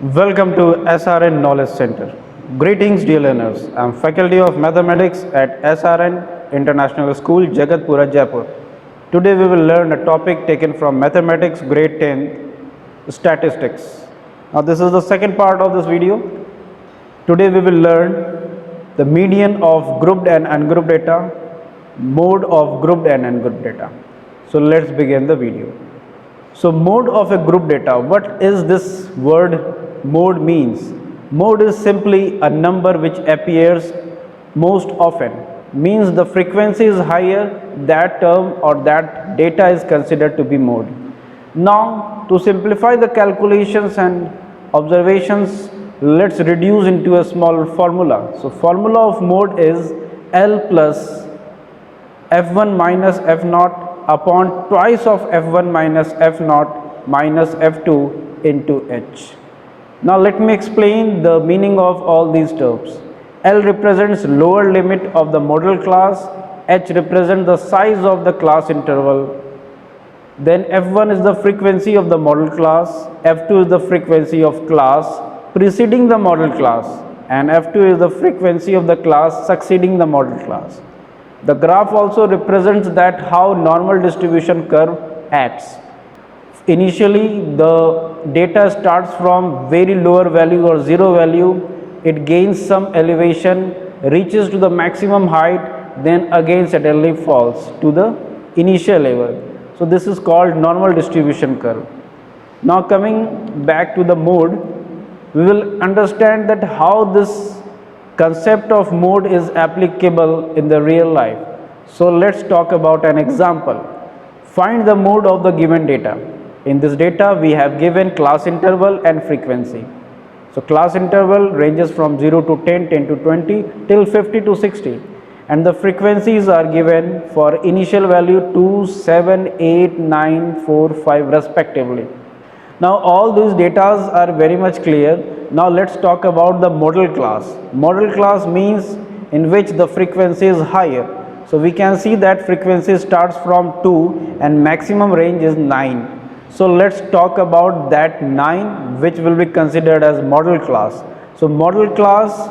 Welcome to SRN Knowledge Center. Greetings, dear learners. I am Faculty of Mathematics at SRN International School, Jagatpur, Jaipur. Today we will learn a topic taken from Mathematics Grade 10, Statistics. Now this is the second part of this video. Today we will learn the median of grouped and ungrouped data, mode of grouped and ungrouped data. So let's begin the video. So mode of a group data, what is this word mode means? Mode is simply a number which appears most often, means the frequency is higher, that term or that data is considered to be mode. Now to simplify the calculations and observations, let's reduce into a small formula. So formula of mode is L plus F1 minus F0 upon twice of F1 minus F0 minus F2 into H. Now let me explain the meaning of all these terms. L represents lower limit of the model class, H represents the size of the class interval, then F1 is the frequency of the model class, F2 is the frequency of class preceding the model class, and F2 is the frequency of the class succeeding the model class. The graph also represents that how normal distribution curve acts. Initially the data starts from very lower value or zero value, it gains some elevation, reaches to the maximum height, then again suddenly falls to the initial level. So this is called normal distribution curve. Now coming back to the mode, we will understand that how this concept of mode is applicable in the real life. So let's talk about an example. Find the mode of the given data. In this data we have given class interval and frequency. So class interval ranges from 0 to 10, 10 to 20 till 50 to 60, and the frequencies are given for initial value 2, 7, 8, 9, 4, 5 respectively. Now all these data are very much clear. Now let's talk about the model class. Model class means in which the frequency is higher. So we can see that frequency starts from 2 and maximum range is 9. So let's talk about that 9 which will be considered as model class. So model class,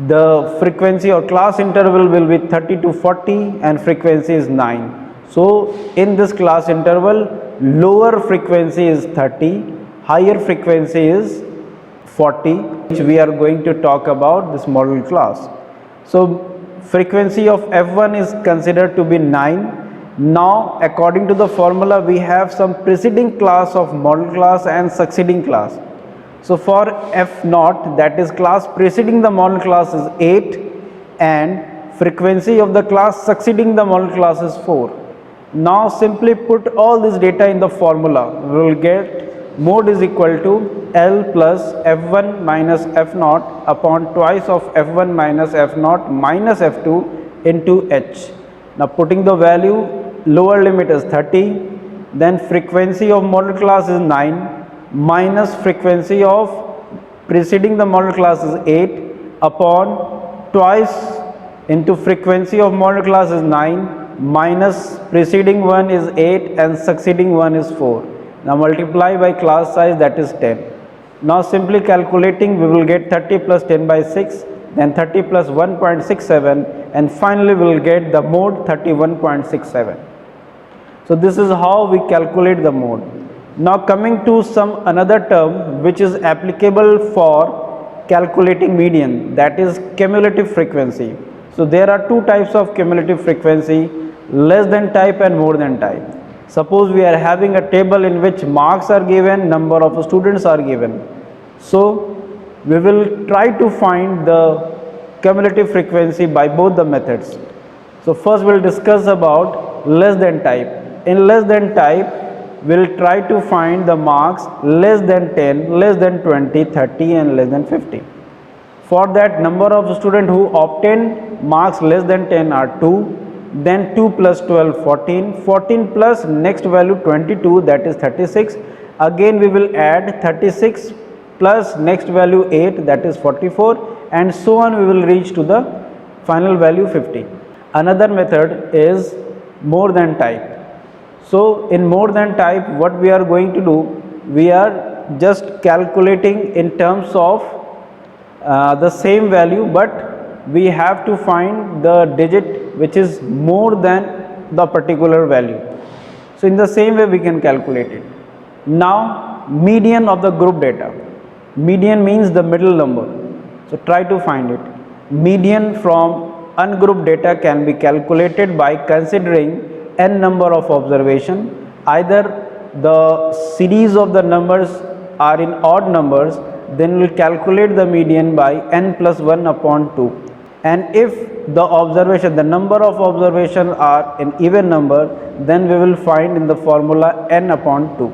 the frequency or class interval will be 30 to 40 and frequency is 9. So in this class interval, lower frequency is 30, higher frequency is 40, which we are going to talk about this model class. So frequency of F1 is considered to be 9. Now according to the formula we have some preceding class of model class and succeeding class. So for F0, that is class preceding the model class, is 8 and frequency of the class succeeding the model class is 4. Now simply put all this data in the formula. We will get mode is equal to L plus F1 minus F0 upon twice of F1 minus F0 minus F2 into H. Now putting the value, lower limit is 30, then frequency of model class is 9 minus frequency of preceding the model class is 8 upon twice into frequency of model class is 9 minus preceding one is 8 and succeeding one is 4. Now multiply by class size, that is 10. Now simply calculating we will get 30 plus 10 by 6, then 30 plus 1.67, and finally we will get the mode 31.67. So this is how we calculate the mode. Now coming to some another term which is applicable for calculating median, that is cumulative frequency. So there are two types of cumulative frequency, less than type and more than type. Suppose we are having a table in which marks are given, number of students are given. So we will try to find the cumulative frequency by both the methods. So first we will discuss about less than type. In less than type, we will try to find the marks less than 10, less than 20, 30 and less than 50. For that, number of students who obtained marks less than 10 are 2, then 2 plus 12, 14, 14 plus next value 22, that is 36. Again we will add 36 plus next value 8, that is 44, and so on we will reach to the final value 50. Another method is more than type. So in more than type, what we are going to do, we are just calculating in terms of the same value, but we have to find the digit which is more than the particular value. So in the same way we can calculate it. Now median of the group data. Median means the middle number. So try to find it. Median from ungrouped data can be calculated by considering n number of observation. Either the series of the numbers are in odd numbers, then we will calculate the median by n plus 1 upon 2. And if the observation, the number of observations are in even number, then we will find in the formula n upon 2.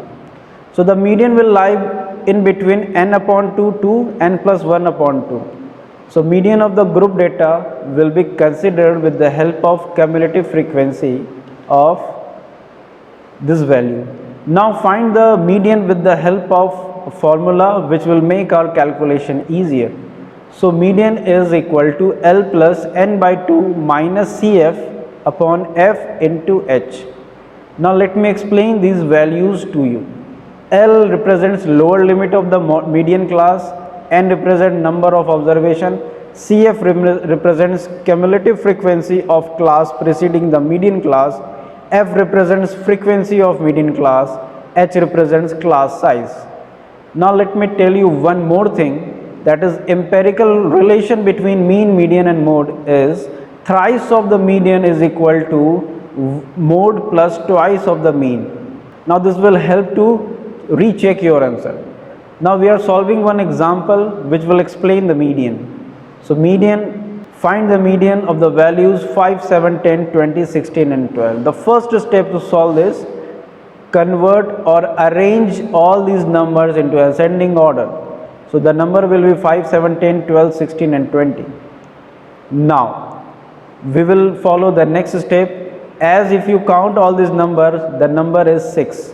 So the median will lie in between n upon 2 to n plus 1 upon 2. So median of the group data will be considered with the help of cumulative frequency of this value. Now find the median with the help of a formula which will make our calculation easier. So median is equal to L plus n by 2 minus Cf upon f into h. Now let me explain these values to you. L represents lower limit of the median class, n represents number of observation, Cf represents cumulative frequency of class preceding the median class, f represents frequency of median class, h represents class size. Now let me tell you one more thing, that is empirical relation between mean, median and mode is thrice of the median is equal to mode plus twice of the mean. Now this will help to recheck your answer. Now we are solving one example which will explain the median. So median, find the median of the values 5, 7, 10, 20, 16 and 12. The first step to solve this, convert or arrange all these numbers into ascending order. So the number will be 5, 7, 10, 12, 16 and 20. Now we will follow the next step. As if you count all these numbers, the number is 6.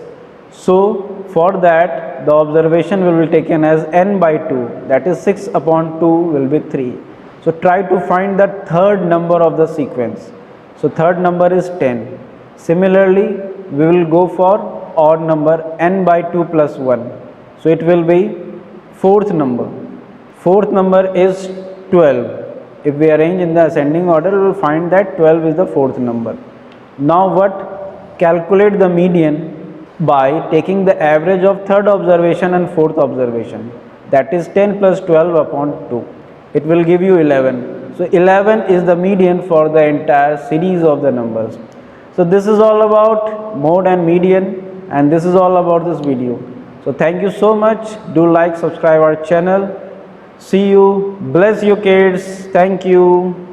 So for that the observation will be taken as n by 2, that is 6 upon 2 will be 3. So try to find the third number of the sequence. So third number is 10. Similarly we will go for odd number n by 2 plus 1. So it will be fourth number. Fourth number is 12. If we arrange in the ascending order, we will find that 12 is the fourth number. Now what? Calculate the median by taking the average of third observation and fourth observation, that is 10 plus 12 upon 2. It will give you 11. So 11 is the median for the entire series of the numbers. So this is all about mode and median, and this is all about this video. So thank you so much. Do like, subscribe our channel. See you. Bless you kids. Thank you.